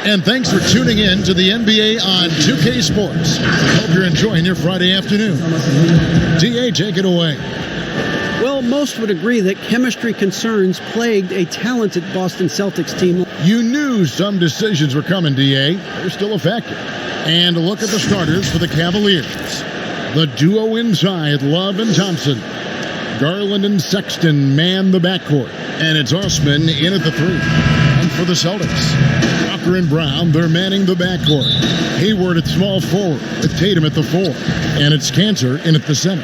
And thanks for tuning in to the NBA on 2K Sports. Hope you're enjoying your Friday afternoon. DA, take it away. Well, most would agree that chemistry concerns plagued a talented Boston Celtics team. You knew some decisions were coming, DA. They're still effective. And a look at the starters for the Cavaliers. The duo inside, Love and Thompson. Garland and Sexton man the backcourt. And it's Osman in at the 3. And for the Celtics, Walker and Brown, they're manning the backcourt. Hayward at small forward, with Tatum at the 4. And it's Cantor in at the center.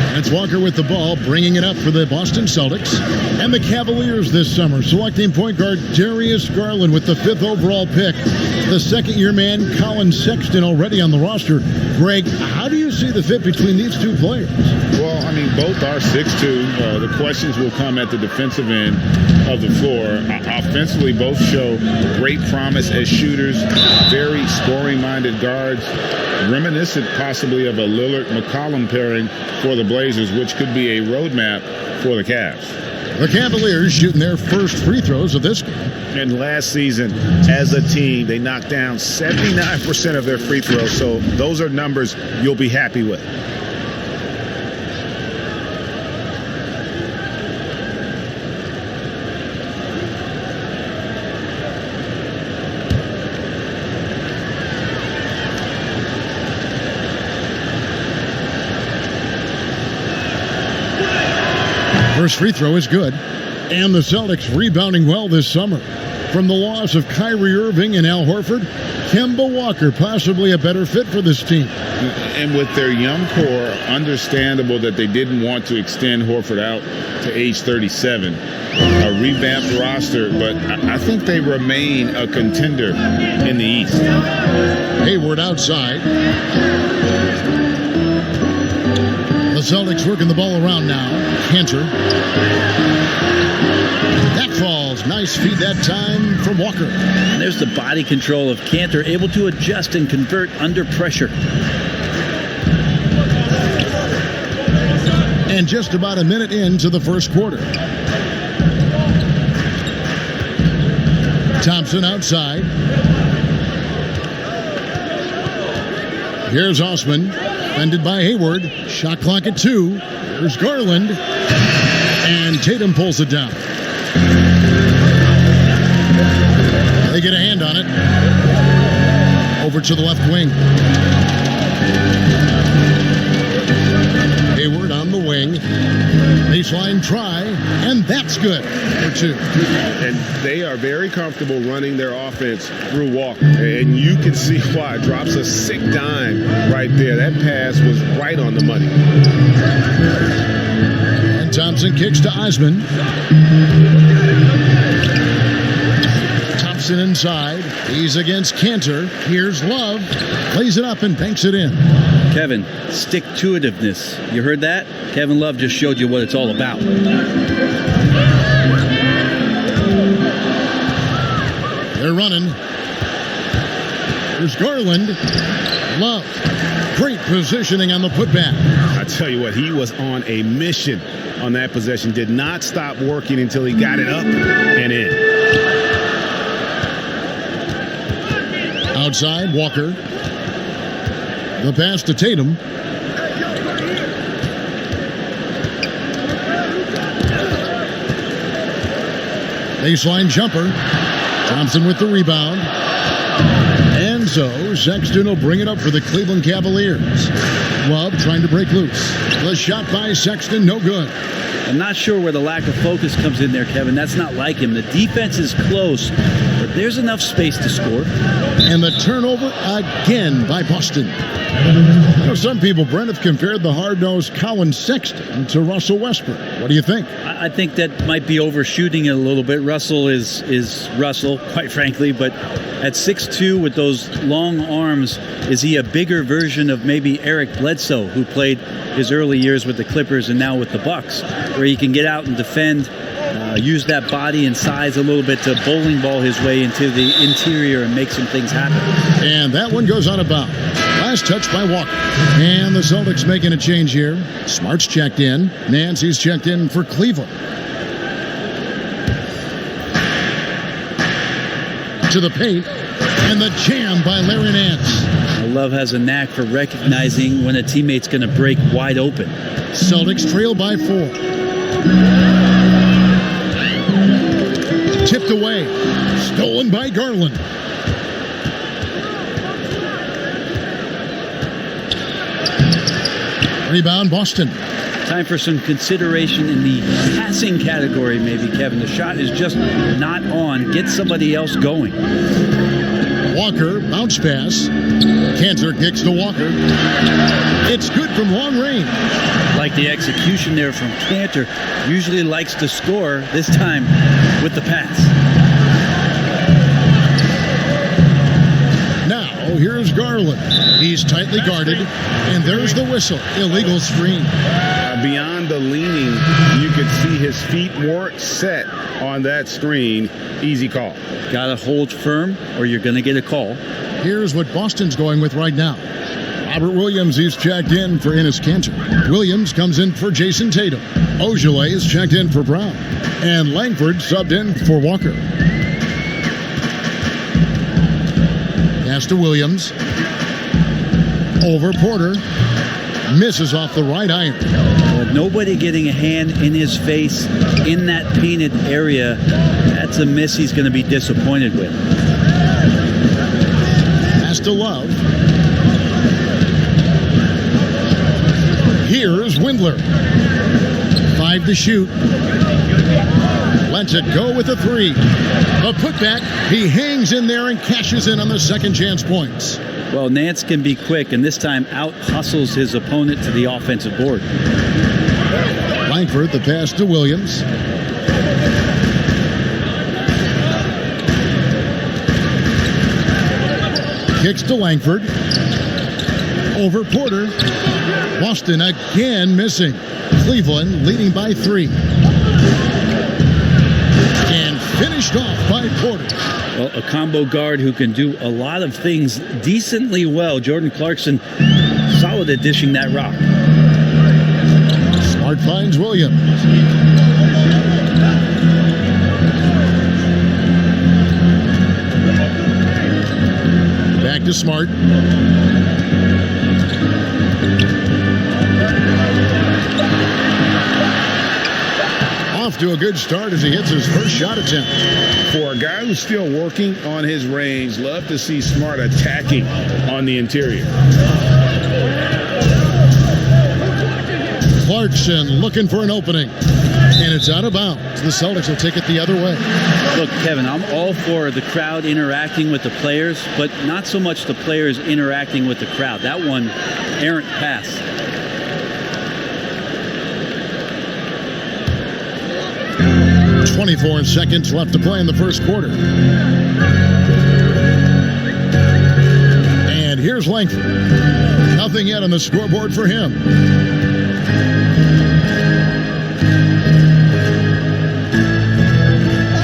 And it's Walker with the ball, bringing it up for the Boston Celtics. And the Cavaliers this summer, selecting point guard Darius Garland with the 5th overall pick. The second-year man, Colin Sexton, already on the roster. Greg, how do you see the fit between these two players? Well, I mean, both are 6'2". The questions will come at the defensive end of the floor. Offensively, both show great promise as shooters, very scoring-minded guards, reminiscent possibly of a Lillard-McCollum pairing for the Blazers, which could be a roadmap for the Cavs. The Cavaliers shooting their first free throws of this game. And last season, as a team, they knocked down 79% of their free throws. So those are numbers you'll be happy with. First free throw is good. And the Celtics rebounding well this summer. From the loss of Kyrie Irving and Al Horford, Kemba Walker possibly a better fit for this team. And with their young core, understandable that they didn't want to extend Horford out to age 37. A revamped roster, but I think they remain a contender in the East. Hayward outside. The Celtics working the ball around now. Cantor. That falls. Nice feed that time from Walker. And there's the body control of Cantor, able to adjust and convert under pressure. And just about a minute into the first quarter. Thompson outside. Here's Osman. Defended by Hayward. Shot clock at 2. Here's Garland. And Tatum pulls it down. They get a hand on it. Over to the left wing. Hayward on the wing. Baseline try. And that's good for 2. And they are very comfortable running their offense through Walker. And you can see why. Drops a sick dime right there. That pass was right on the money. And Thompson kicks to Osman. Thompson inside. He's against Cantor. Here's Love. Plays it up and banks it in. Kevin, stick-to-itiveness. You heard that? Kevin Love just showed you what it's all about. They're running. There's Garland. Love. Great positioning on the putback. I tell you what, he was on a mission on that possession. Did not stop working until he got it up and in. Outside, Walker. The pass to Tatum. Baseline jumper. Thompson with the rebound. And so Sexton will bring it up for the Cleveland Cavaliers. Love trying to break loose. The shot by Sexton, no good. I'm not sure where the lack of focus comes in there, Kevin. That's not like him. The defense is close, but there's enough space to score. And the turnover again by Boston. You know, some people, Brent, have compared the hard-nosed Colin Sexton to Russell Westbrook. What do you think? I think that might be overshooting it a little bit. Russell is Russell, quite frankly, but at 6'2", with those long arms, is he a bigger version of maybe Eric Bledsoe, who played his early years with the Clippers and now with the Bucks, where he can get out and defend, use that body and size a little bit to bowling ball his way into the interior and make some things happen. And that one goes out of bounds. Last touch by Walker. And the Celtics making a change here. Smart's checked in. Nancy's checked in for Cleveland. to the paint, and the jam by Larry Nance. Love has a knack for recognizing when a teammate's going to break wide open. Celtics trail by 4. Tipped away. Stolen by Garland. Rebound, Boston. Time for some consideration in the passing category, maybe, Kevin. The shot is just not on. Get somebody else going. Walker, bounce pass. Cantor kicks to Walker. It's good from long range. Like the execution there from Cantor. Usually likes to score, this time with the pass. Now, here's Garland. He's tightly guarded, and there's the whistle. Illegal screen. Beyond the leaning, you could see his feet weren't set on that screen. Easy call. Got to hold firm, or you're going to get a call. Here's what Boston's going with right now. Robert Williams, he's checked in for Enes Kanter. Williams comes in for Jason Tatum. Ojale is checked in for Brown. And Langford subbed in for Walker. Pass to Williams. Over Porter. Misses off the right iron. Well, nobody getting a hand in his face in that painted area. That's a miss he's going to be disappointed with. Pass to Love. Here's Windler. 5 to shoot. Lets it go with a 3. A putback. He hangs in there and cashes in on the second chance points. Well, Nance can be quick, and this time out-hustles his opponent to the offensive board. Langford, the pass to Williams. Kicks to Langford. Over Porter. Boston again missing. Cleveland leading by 3. And finished off by Porter. Well, a combo guard who can do a lot of things decently well. Jordan Clarkson, solid at dishing that rock. Smart finds Williams. Back to Smart. Off to a good start as he hits his first shot attempt. For a guy who's still working on his range, love to see Smart attacking on the interior. Clarkson looking for an opening. And it's out of bounds. The Celtics will take it the other way. Look, Kevin, I'm all for the crowd interacting with the players, but not so much the players interacting with the crowd. That one, errant pass. .24 seconds left to play in the first quarter. And here's Langford. Nothing yet on the scoreboard for him.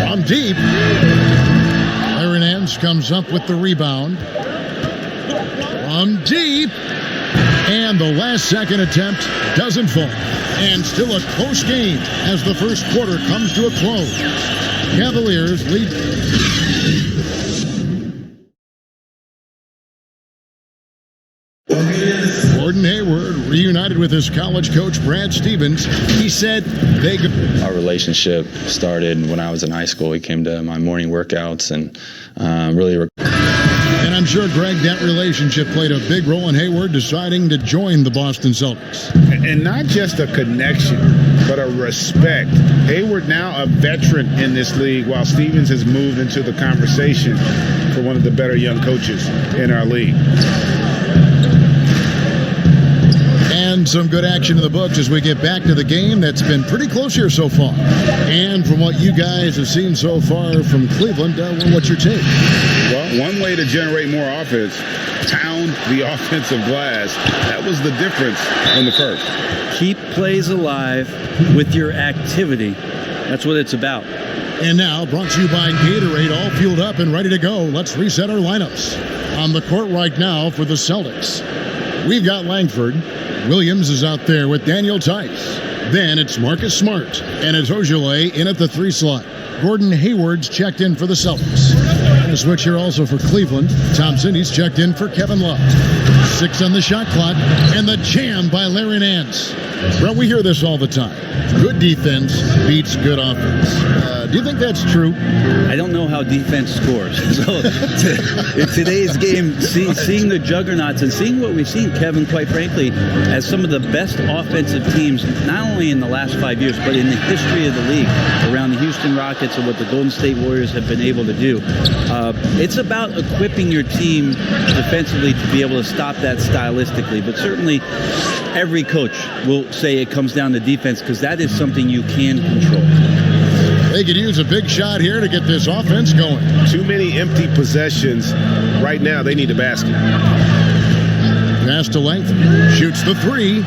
From deep. Larry Nance comes up with the rebound. From deep. And the last second attempt doesn't fall. And still a close game as the first quarter comes to a close. Cavaliers lead. Gordon Hayward reunited with his college coach, Brad Stevens. He said they could. Our relationship started when I was in high school. He came to my morning workouts and really. And I'm sure, Greg, that relationship played a big role in Hayward deciding to join the Boston Celtics. And not just a connection, but a respect. Hayward now a veteran in this league, while Stevens has moved into the conversation for one of the better young coaches in our league. And some good action in the books as we get back to the game that's been pretty close here so far. And from what you guys have seen so far from Cleveland, what's your take? Well, one way to generate more offense, pound the offensive glass. That was the difference in the first. Keep plays alive with your activity. That's what it's about. And now, brought to you by Gatorade, all fueled up and ready to go. Let's reset our lineups. On the court right now for the Celtics, we've got Langford. Williams is out there with Daniel Tice. Then it's Marcus Smart. And it's Ojale in at the 3 slot. Gordon Hayward's checked in for the Celtics. And a switch here also for Cleveland. Thompson, he's checked in for Kevin Love. 6 on the shot clock, and the jam by Larry Nance. Brett, we hear this all the time. Good defense beats good offense. Do you think that's true? I don't know how defense scores. So in today's game, seeing the juggernauts and seeing what we've seen, Kevin, quite frankly, as some of the best offensive teams, not only in the last 5 years, but in the history of the league, around the Houston Rockets and what the Golden State Warriors have been able to do. It's about equipping your team defensively to be able to stop that stylistically. But certainly, every coach will say it comes down to defense because that is something you can control. They could use a big shot here to get this offense going. Too many empty possessions. Right now, they need a basket. Pass to length. Shoots the 3.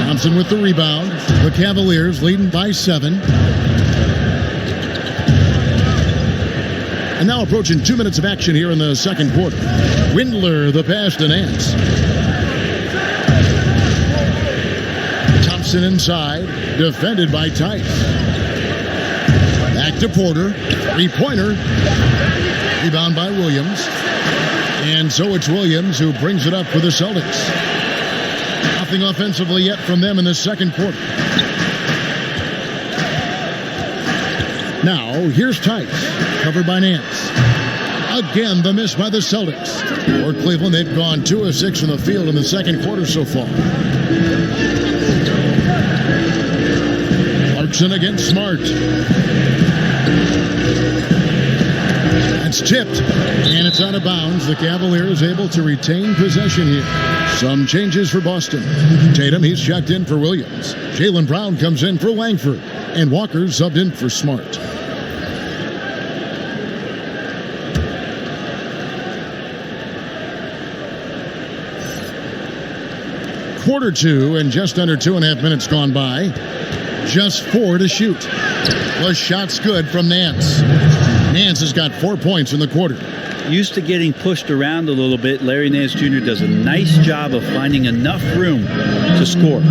Thompson with the rebound. The Cavaliers leading by 7. And now approaching 2 minutes of action here in the second quarter. Windler, the pass to Nance. Thompson inside. Defended by Tice. Back to Porter. 3-pointer. Rebound by Williams. And so it's Williams who brings it up for the Celtics. Nothing offensively yet from them in the second quarter. Now, here's Tice. Covered by Nance. Again, the miss by the Celtics. For Cleveland, they've gone 2 of 6 from the field in the second quarter so far. Clarkson against Smart. That's tipped, and it's out of bounds. The Cavaliers able to retain possession here. Some changes for Boston. Tatum, he's checked in for Williams. Jaylen Brown comes in for Langford, and Walker subbed in for Smart. Quarter 2 and just under 2.5 minutes gone by. Just 4 to shoot. The shot's good from Nance. Nance has got 4 points in the quarter. Used to getting pushed around a little bit, Larry Nance Jr. does a nice job of finding enough room to score.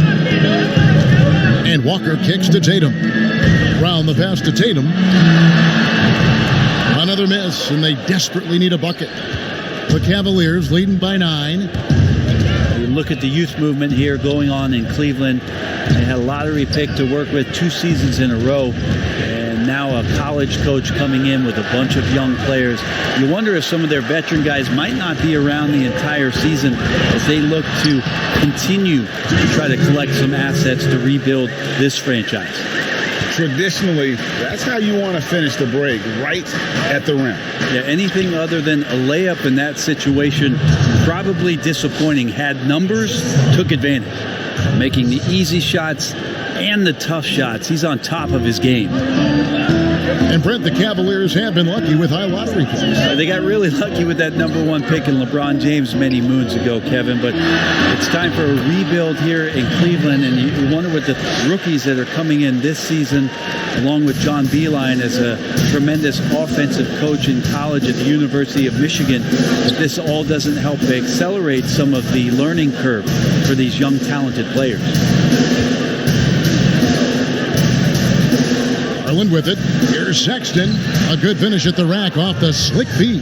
And Walker kicks to Tatum. Brown the pass to Tatum. Another miss, and they desperately need a bucket. The Cavaliers leading by 9. You look at the youth movement here going on in Cleveland. They had a lottery pick to work with 2 seasons in a row. And now a college coach coming in with a bunch of young players. You wonder if some of their veteran guys might not be around the entire season as they look to continue to try to collect some assets to rebuild this franchise. Traditionally, that's how you want to finish the break, right at the rim. Yeah, anything other than a layup in that situation, probably disappointing. Had numbers, took advantage. Making the easy shots and the tough shots. He's on top of his game. And Brent, the Cavaliers have been lucky with high lottery picks. They got really lucky with that #1 pick in LeBron James many moons ago, Kevin. But it's time for a rebuild here in Cleveland. And you wonder what the rookies that are coming in this season, along with John Beilein as a tremendous offensive coach in college at the University of Michigan, if this all doesn't help accelerate some of the learning curve for these young, talented players. Garland with it. Here's Sexton. A good finish at the rack off the slick feed.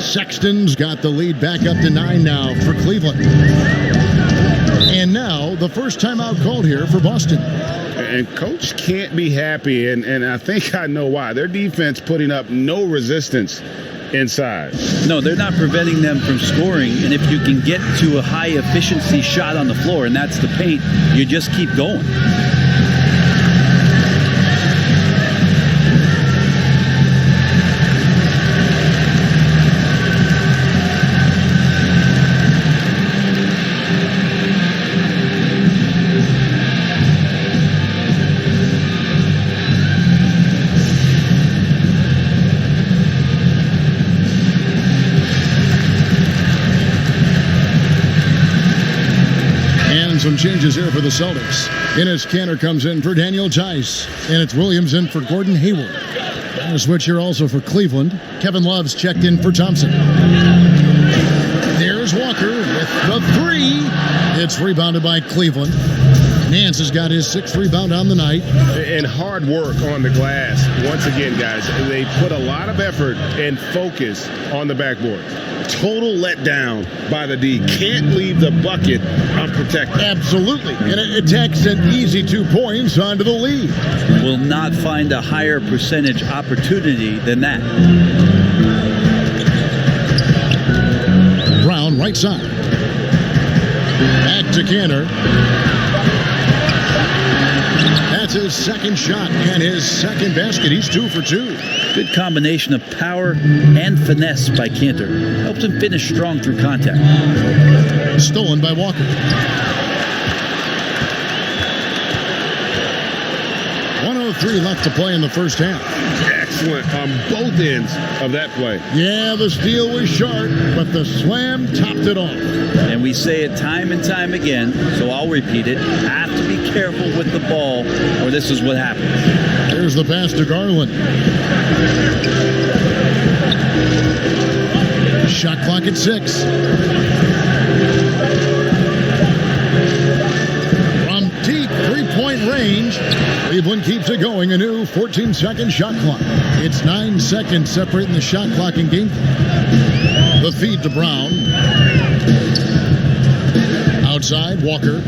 Sexton's got the lead back up to 9 now for Cleveland. And now the first timeout called here for Boston. And coach can't be happy, and I think I know why. Their defense putting up no resistance inside. No, they're not preventing them from scoring. And if you can get to a high efficiency shot on the floor, and that's the paint, you just keep going. Some changes here for the Celtics. Enes Kanter comes in for Daniel Tice, and it's Williams in for Gordon Hayward. And a switch here also for Cleveland. Kevin Love's checked in for Thompson. There's Walker with the 3. It's rebounded by Cleveland. Nance has got his 6th rebound on the night. And hard work on the glass. Once again, guys, they put a lot of effort and focus on the backboard. Total letdown by the D. Can't leave the bucket unprotected. Absolutely. And it takes an easy 2 points onto the lead. Will not find a higher percentage opportunity than that. Brown, right side. Back to Cantor. That's his 2nd shot and his 2nd basket. He's 2 for 2. Good combination of power and finesse by Cantor. Helps him finish strong through contact. Stolen by Walker. .103 left to play in the first half. Excellent on both ends of that play. Yeah, the steal was sharp, but the slam topped it off. And we say it time and time again, so I'll repeat it. Have to be careful with the ball, or this is what happens. Here's the pass to Garland. Shot clock at 6. From deep 3-point range, Cleveland keeps it going. A new 14-second shot clock. It's 9 seconds separating the shot clock and game. The feed to Brown. Outside, Walker.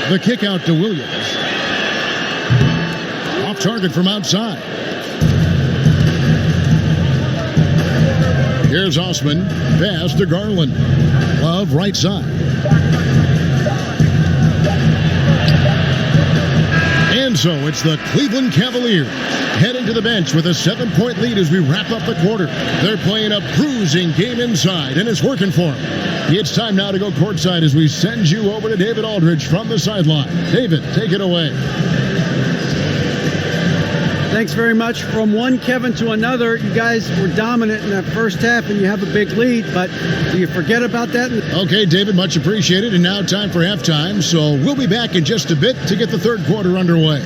The kick out to Williams. Off target from outside. Here's Osman. Pass to Garland. Love, right side. And so it's the Cleveland Cavaliers heading to the bench with a 7-point lead as we wrap up the quarter. They're playing a bruising game inside, and it's working for them. It's time now to go courtside as we send you over to David Aldridge from the sideline. David, take it away. Thanks very much. From one Kevin to another, you guys were dominant in that first half, and you have a big lead, but do you forget about that? Okay, David, much appreciated. And now time for halftime, so we'll be back in just a bit to get the third quarter underway.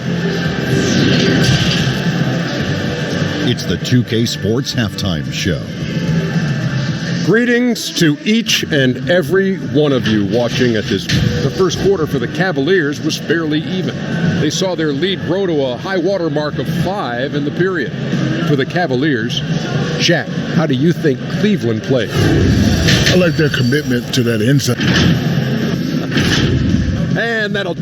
It's the 2K Sports Halftime Show. Greetings to each and every one of you watching at this. The first quarter for the Cavaliers was fairly even. They saw their lead grow to a high water mark of 5 in the period. For the Cavaliers, Jack, how do you think Cleveland played? I like their commitment to that inside. And that'll...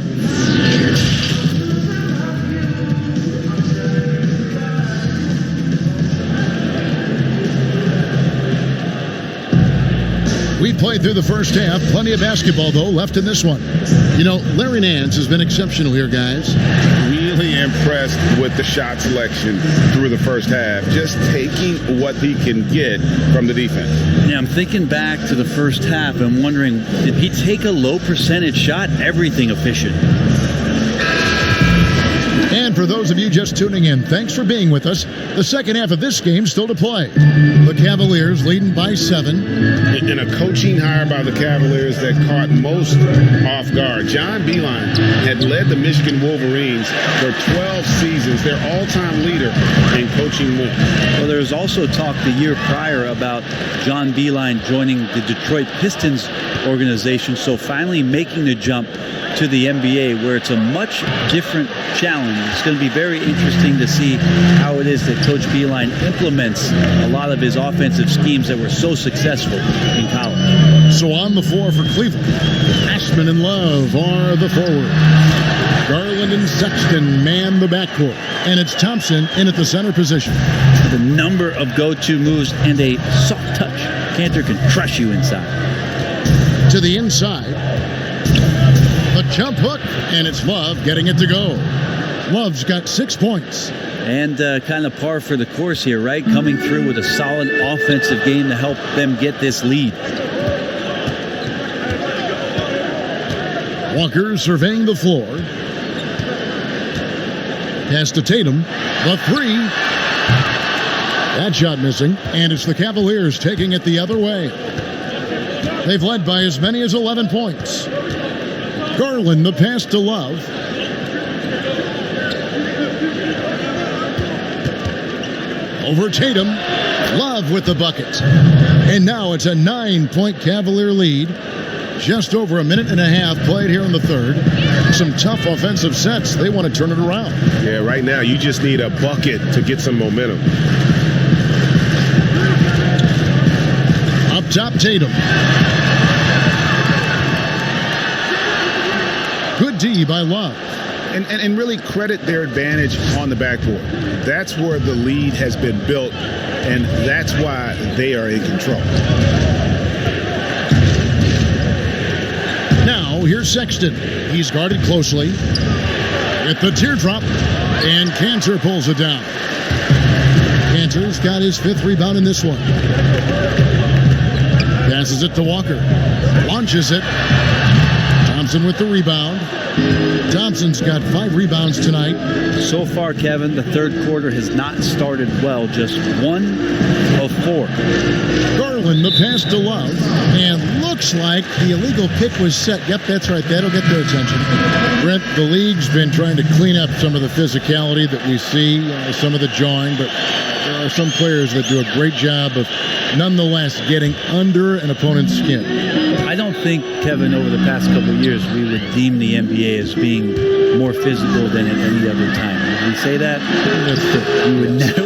We played through the first half. Plenty of basketball, though, left in this one. You know, Larry Nance has been exceptional here, guys. Really impressed with the shot selection through the first half. Just taking what he can get from the defense. Yeah, I'm thinking back to the first half and wondering, did he take a low percentage shot? Everything efficient. And for those of you just tuning in, thanks for being with us. The second half of this game still to play. The Cavaliers leading by 7. And a coaching hire by the Cavaliers that caught most off guard. John Beilein had led the Michigan Wolverines for 12 seasons, their all-time leader in coaching wins. Well, there was also talk the year prior about John Beilein joining the Detroit Pistons organization, so finally making the jump to the NBA, where it's a much different challenge. It's going to be very interesting to see how it is that Coach Beilein implements a lot of his offensive schemes that were so successful in college. So on the floor for Cleveland, Ashman and Love are the forwards. Garland and Sexton man the backcourt. And it's Thompson in at the center position. The number of go-to moves and a soft touch. Cantor can crush you inside. To the inside. The jump hook, and it's Love getting it to go. Love's got 6 points. And kind of par for the course here, right? Coming through with a solid offensive game to help them get this lead. Walker surveying the floor. Pass to Tatum. The 3. That shot missing. And it's the Cavaliers taking it the other way. They've led by as many as 11 points. Garland, the pass to Love. Over Tatum. Love with the bucket. And now it's a 9-point Cavalier lead. Just over a minute and a half played here in the third. Some tough offensive sets. They want to turn it around. Yeah, right now you just need a bucket to get some momentum. Up top, Tatum. Good D by Love. And really credit their advantage on the backboard. That's where the lead has been built, and that's why they are in control. Now, here's Sexton. He's guarded closely. With the teardrop, and Cantor pulls it down. Cantor's got his 5th rebound in this one. Passes it to Walker. Launches it. Thompson with the rebound. Thompson's got 5 rebounds tonight. So far, Kevin, the third quarter has not started well. Just 1 of 4. Garland, the pass to Love. And looks like the illegal pick was set. Yep, that's right. That'll get their attention. Brent, the league's been trying to clean up some of the physicality that we see, some of the jawing, but there are some players that do a great job of nonetheless getting under an opponent's skin. I don't think, Kevin, over the past couple of years, we would deem the NBA as being more physical than at any other time. Would we say that?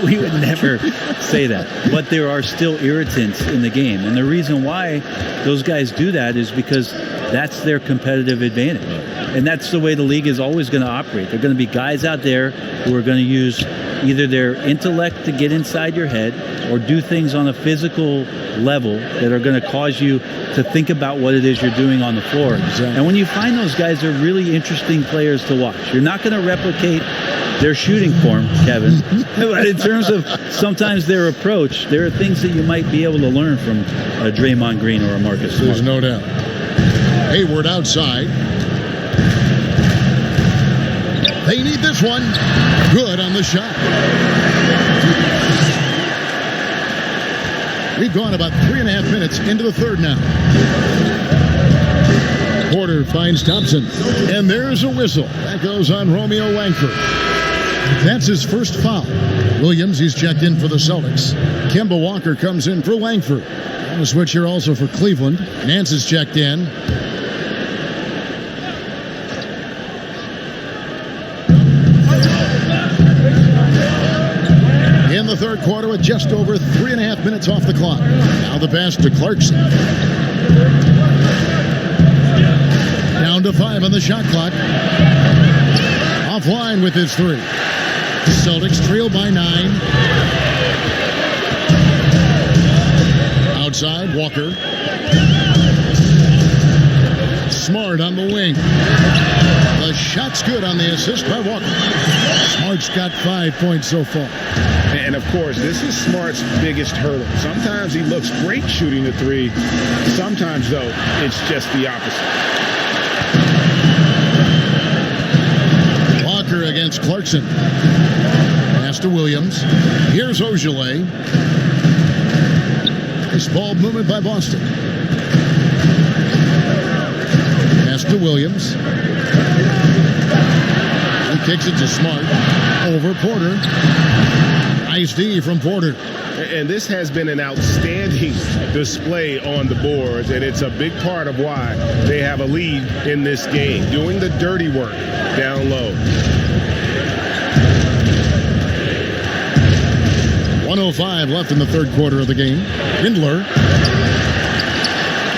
We would never say that. But there are still irritants in the game. And the reason why those guys do that is because that's their competitive advantage. And that's the way the league is always going to operate. There are going to be guys out there who are going to use either their intellect to get inside your head or do things on a physical level that are going to cause you to think about what it is you're doing on the floor. Exactly. And when you find those guys, they're really interesting players to watch. You're not going to replicate their shooting form, Kevin. But in terms of sometimes their approach, there are things that you might be able to learn from a Draymond Green or a Marcus Smart. There's no doubt. Hayward outside. They need this one. Good on the shot. We've gone about 3.5 minutes into the third now. Porter finds Thompson. And there's a whistle. That goes on Romeo Langford. That's his first foul. Williams, he's checked in for the Celtics. Kemba Walker comes in for Langford. On a switch here also for Cleveland. Nance is checked in. In the third quarter with just over 3.5 minutes off the clock. Now the pass to Clarkson. Down to 5 on the shot clock. Offline with his 3. Celtics trail by 9. Outside, Walker. Smart on the wing. The shot's good on the assist by Walker. Smart's got 5 points so far. And of course, this is Smart's biggest hurdle. Sometimes he looks great shooting the 3. Sometimes, though, it's just the opposite. Walker against Clarkson. Pass to Williams. Here's Ogilvy. Nice ball movement by Boston. Pass to Williams. He kicks it to Smart. Over Porter. Nice D from Porter. And this has been an outstanding display on the boards, and it's a big part of why they have a lead in this game, doing the dirty work down low. 1:05 left in the third quarter of the game. Rindler.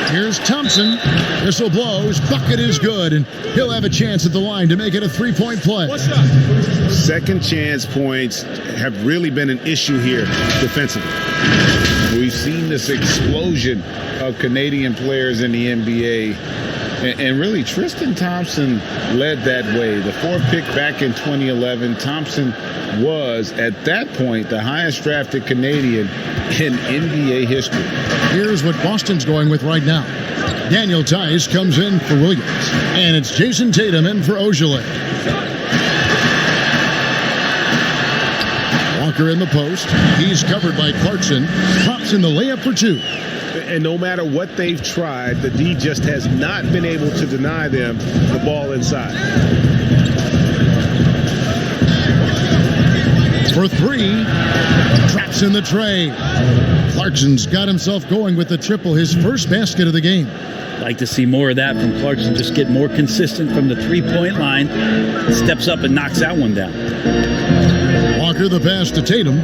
Here's Thompson. Whistle blows. Bucket is good, and he'll have a chance at the line to make it a 3-point play. Second chance points have really been an issue here defensively. We've seen this explosion of Canadian players in the NBA. And really, Tristan Thompson led that way. The 4th pick back in 2011, Thompson was, at that point, the highest drafted Canadian in NBA history. Here's what Boston's going with right now. Daniel Tice comes in for Williams. And it's Jason Tatum in for Ogilvy. Walker in the post. He's covered by Clarkson. Drops in the layup for 2. And no matter what they've tried, the D just has not been able to deny them the ball inside. for three. Drops in the tray. Clarkson's got himself going with the triple, his first basket of the game. Like to see more of that from Clarkson. Just get more consistent from the three-point line. Steps up and knocks that one down. Walker the pass to Tatum.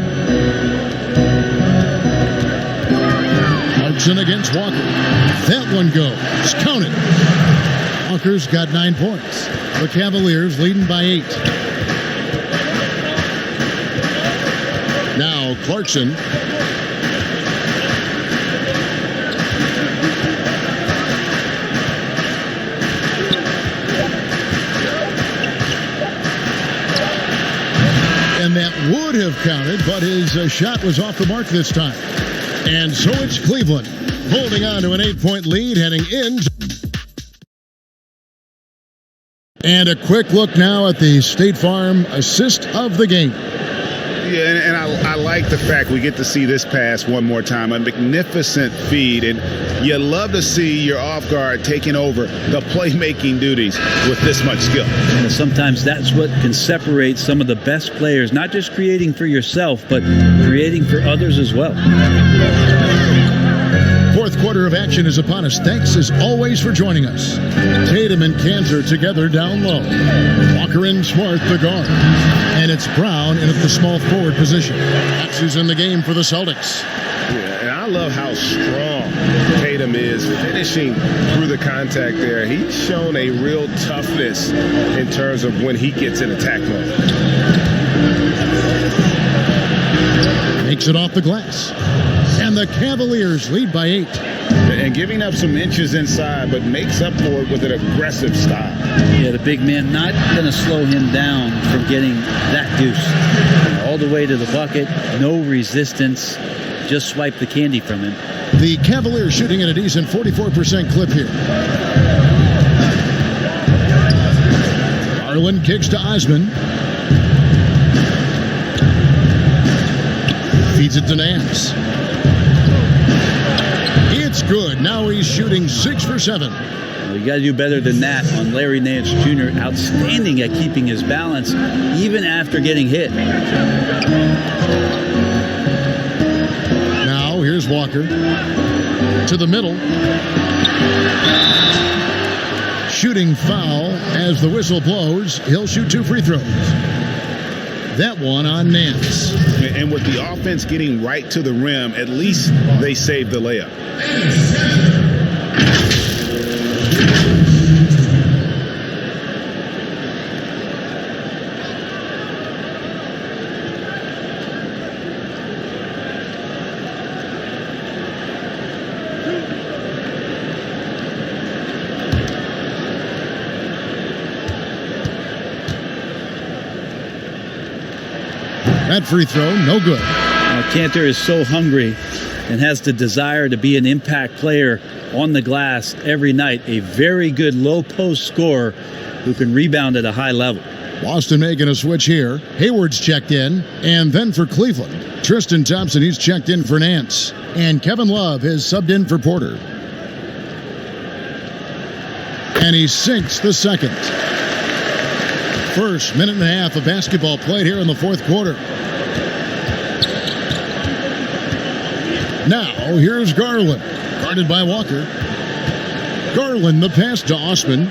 Clarkson against Walker. That one goes. Count it. Walker's got 9 points. The Cavaliers leading by 8. Now Clarkson. And that would have counted, but his shot was off the mark this time. And so it's Cleveland holding on to an 8-point lead heading in. And a quick look now at the State Farm assist of the game. Yeah, and I like the fact we get to see this pass one more time. A magnificent feed, and you love to see your off guard taking over the playmaking duties with this much skill. And sometimes that's what can separate some of the best players, not just creating for yourself, but creating for others as well. Fourth quarter of action is upon us. Thanks as always for joining us. Tatum and Kanter together down low. Walker and Smart the guard. And it's Brown in at the small forward position. Max is in the game for the Celtics. Yeah, and I love how strong Tatum is finishing through the contact there. He's shown a real toughness in terms of when he gets in attack mode. Makes it off the glass. And the Cavaliers lead by 8. And giving up some inches inside, but makes up for it with an aggressive style. Yeah, the big man not going to slow him down from getting that deuce. All the way to the bucket, no resistance, just swipe the candy from him. The Cavaliers shooting at a decent 44% clip here. Garland kicks to Osman. Feeds it to Nance. It's good. Now he's shooting 6 for 7. Well, you got to do better than that on Larry Nance Jr. Outstanding at keeping his balance, even after getting hit. Now here's Walker to the middle. Shooting foul as the whistle blows. He'll shoot 2 free throws. That one on Nance. And with the offense getting right to the rim, at least they saved the layup. That free throw, no good. Kanter is so hungry and has the desire to be an impact player on the glass every night. A very good low post scorer who can rebound at a high level. Boston making a switch here. Hayward's checked in. And then for Cleveland, Tristan Thompson, he's checked in for Nance. And Kevin Love has subbed in for Porter. And he sinks the second. First minute and a half of basketball played here in the fourth quarter. Now, here's Garland, guarded by Walker. Garland, the pass to Osman.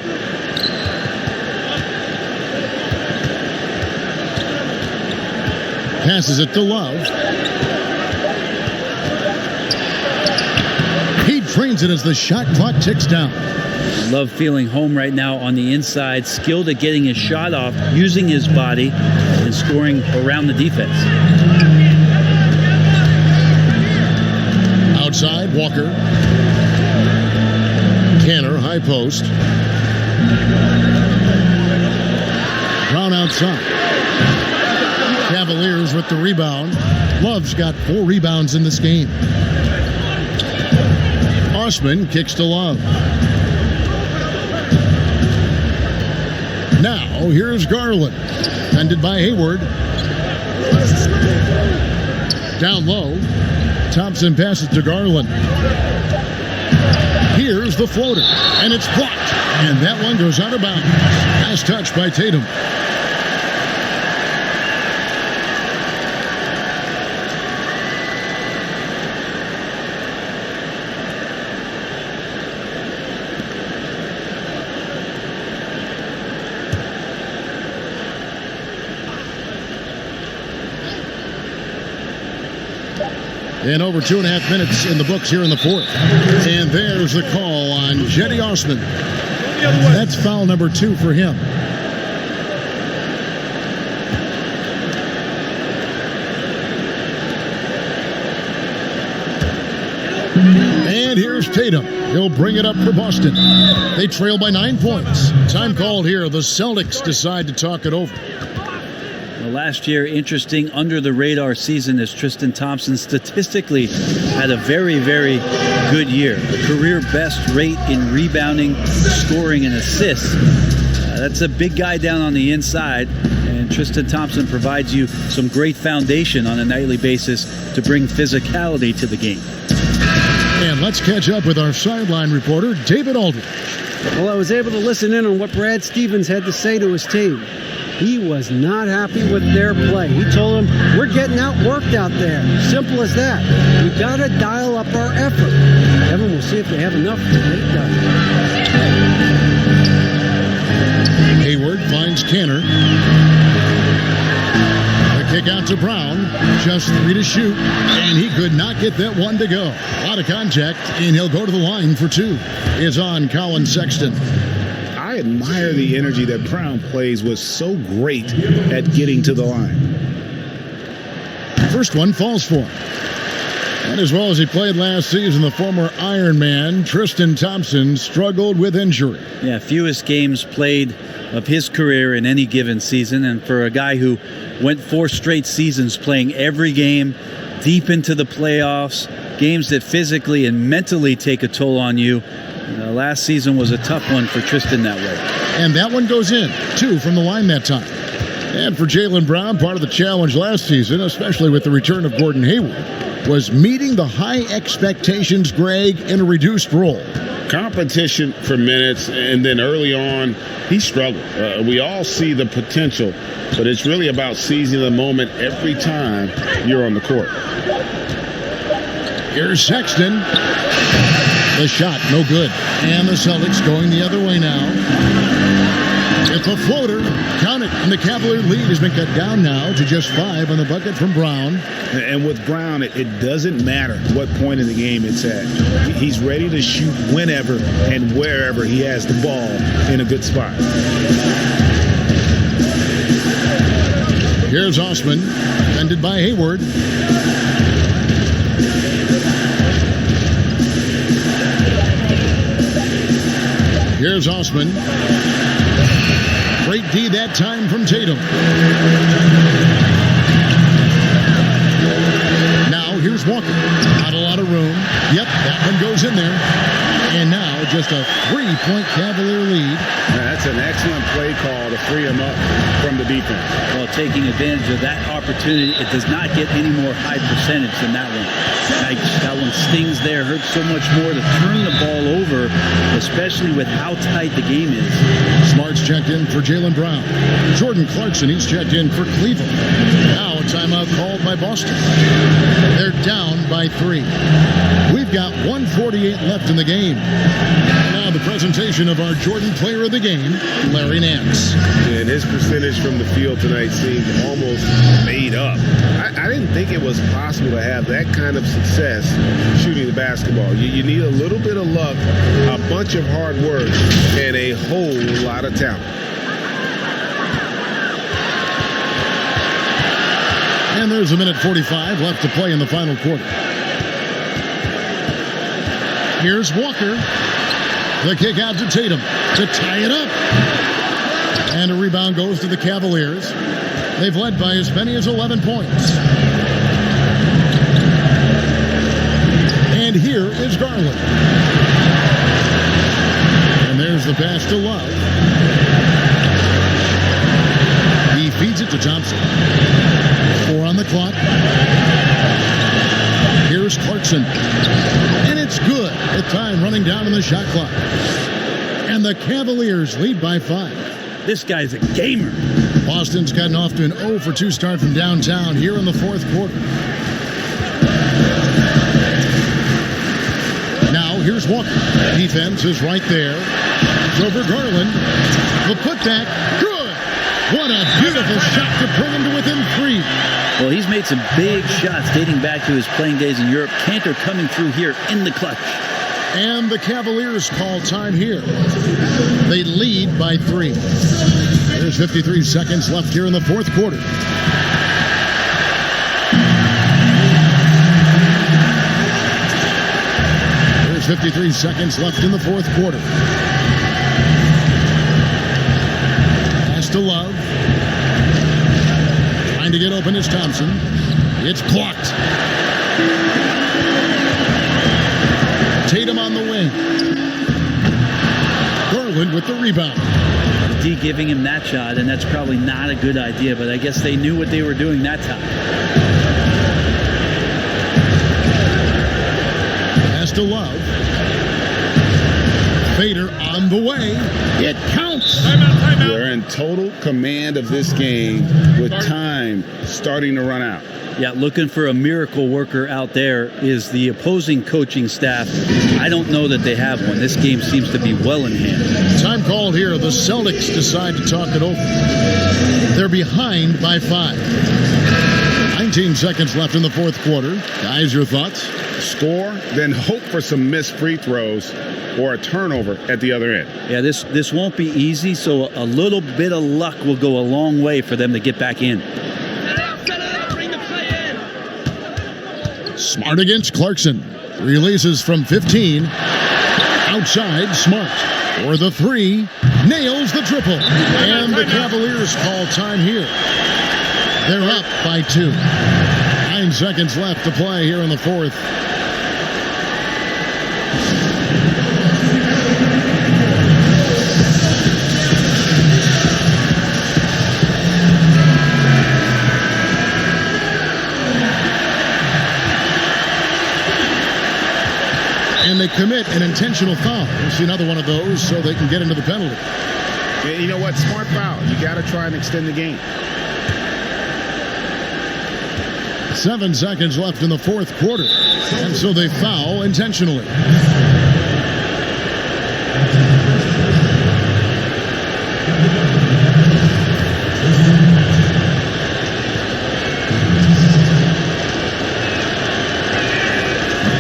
Passes it to Love. He drains it as the shot clock ticks down. Love feeling home right now on the inside, skilled at getting his shot off, using his body, and scoring around the defense. Outside, Walker. Kanter, high post. Brown outside. Cavaliers with the rebound. Love's got 4 rebounds in this game. Osman kicks to Love. Now, here's Garland. Defended by Hayward. Down low. Thompson passes to Garland. Here's the floater. And it's blocked. And that one goes out of bounds. Last touch by Tatum. And over 2.5 minutes in the books here in the fourth. And there's the call on Cedi Osman. That's foul number 2 for him. And here's Tatum. He'll bring it up for Boston. They trail by 9 points. Time called here. The Celtics decide to talk it over. Well, last year, interesting under-the-radar season as Tristan Thompson statistically had a very, very good year. A career best rate in rebounding, scoring, and assists. That's a big guy down on the inside, and Tristan Thompson provides you some great foundation on a nightly basis to bring physicality to the game. And let's catch up with our sideline reporter, David Aldridge. Well, I was able to listen in on what Brad Stevens had to say to his team. He was not happy with their play. He told them, we're getting outworked out there. Simple as that. We got to dial up our effort. Evan, we'll see if they have enough to get it done. Hayward finds Canner. The kick out to Brown. Just 3 to shoot. And he could not get that one to go. A lot of contact, and he'll go to the line for 2. Is on Colin Sexton. I admire the energy that Brown plays was so great at getting to the line. First one falls for him. And as well as he played last season, the former Iron Man, Tristan Thompson, struggled with injury. Yeah, fewest games played of his career in any given season. And for a guy who went 4 straight seasons playing every game, deep into the playoffs, games that physically and mentally take a toll on you, last season was a tough one for Tristan that way. And that one goes in, 2 from the line that time. And for Jaylen Brown, part of the challenge last season, especially with the return of Gordon Hayward, was meeting the high expectations, Greg, in a reduced role. Competition for minutes, and then early on, he struggled. We all see the potential, but it's really about seizing the moment every time you're on the court. Here's Sexton. The shot, no good. And the Celtics going the other way now. It's a floater. Count it. And the Cavalier lead has been cut down now to just 5 on the bucket from Brown. And with Brown, it doesn't matter what point in the game it's at. He's ready to shoot whenever and wherever he has the ball in a good spot. Here's Osman, defended by Hayward. Here's Osman. Great D that time from Tatum. Now here's Walker. Not a lot of room. Yep, that one goes in there. And now just a 3-point Cavalier lead. That's an excellent play call to free him up from the defense. Well, taking advantage of that opportunity, it does not get any more high percentage than that one. That one stings there, hurts so much more to turn the ball over, especially with how tight the game is. Smart's checked in for Jaylen Brown. Jordan Clarkson, he's checked in for Cleveland. Now a timeout called by Boston. They're down by 3. We've got 1:48 left in the game. Now the presentation of our Jordan Player of the Game, Larry Nance. And his percentage from the field tonight seemed almost made up. I didn't think it was possible to have that kind of success shooting the basketball. You need a little bit of luck, a bunch of hard work, and a whole lot of talent. And there's a minute 45 left to play in the final quarter. Here's Walker. The kick out to Tatum to tie it up. And a rebound goes to the Cavaliers. They've led by as many as 11 points. And here is Garland. And there's the pass to Love. He feeds it to Thompson. 4 on the clock. Here's Clarkson. And it's good. The time running down on the shot clock. And the Cavaliers lead by 5. This guy's a gamer. Boston's gotten off to an 0 for 2 start from downtown here in the fourth quarter. Now here's Walker. Defense is right there. It's over Garland. The putback. Good. What a beautiful shot to bring him to within 3. Well, he's made some big shots dating back to his playing days in Europe. Cantor coming through here in the clutch. And the Cavaliers call time here. They lead by 3. There's 53 seconds left here in the fourth quarter. There's 53 seconds left in the fourth quarter. Pass to Love. Trying to get open is Thompson. It's blocked. Tatum on the wing. Garland with the rebound. D giving him that shot, and that's probably not a good idea, but I guess they knew what they were doing that time. Pass to Love. Fader on the way. It counts. They're in total command of this game with time starting to run out. Yeah, looking for a miracle worker out there is the opposing coaching staff. I don't know that they have one. This game seems to be well in hand. Time called here. The Celtics decide to talk it over. They're behind by 5. 19 seconds left in the fourth quarter. Guys, your thoughts? Score, then hope for some missed free throws or a turnover at the other end. Yeah, this won't be easy, so a little bit of luck will go a long way for them to get back in. Smart against Clarkson. Releases from 15. Outside, Smart. For the 3. Nails the triple. And the Cavaliers call time here. They're up by 2. 9 seconds left to play here in the fourth. And they commit an intentional foul. We'll see another one of those so they can get into the penalty. And you know what? Smart foul. You got to try and extend the game. 7 seconds left in the fourth quarter. And so they foul intentionally.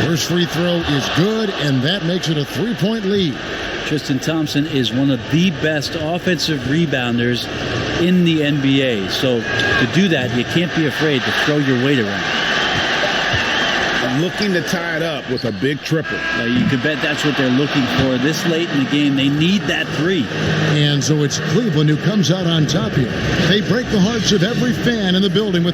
First free throw is good, and that makes it a 3-point lead. Tristan Thompson is one of the best offensive rebounders in the NBA. So to do that, you can't be afraid to throw your weight around. Looking to tie it up with a big triple. You can bet that's what they're looking for. This late in the game, they need that 3. And so it's Cleveland who comes out on top here. They break the hearts of every fan in the building with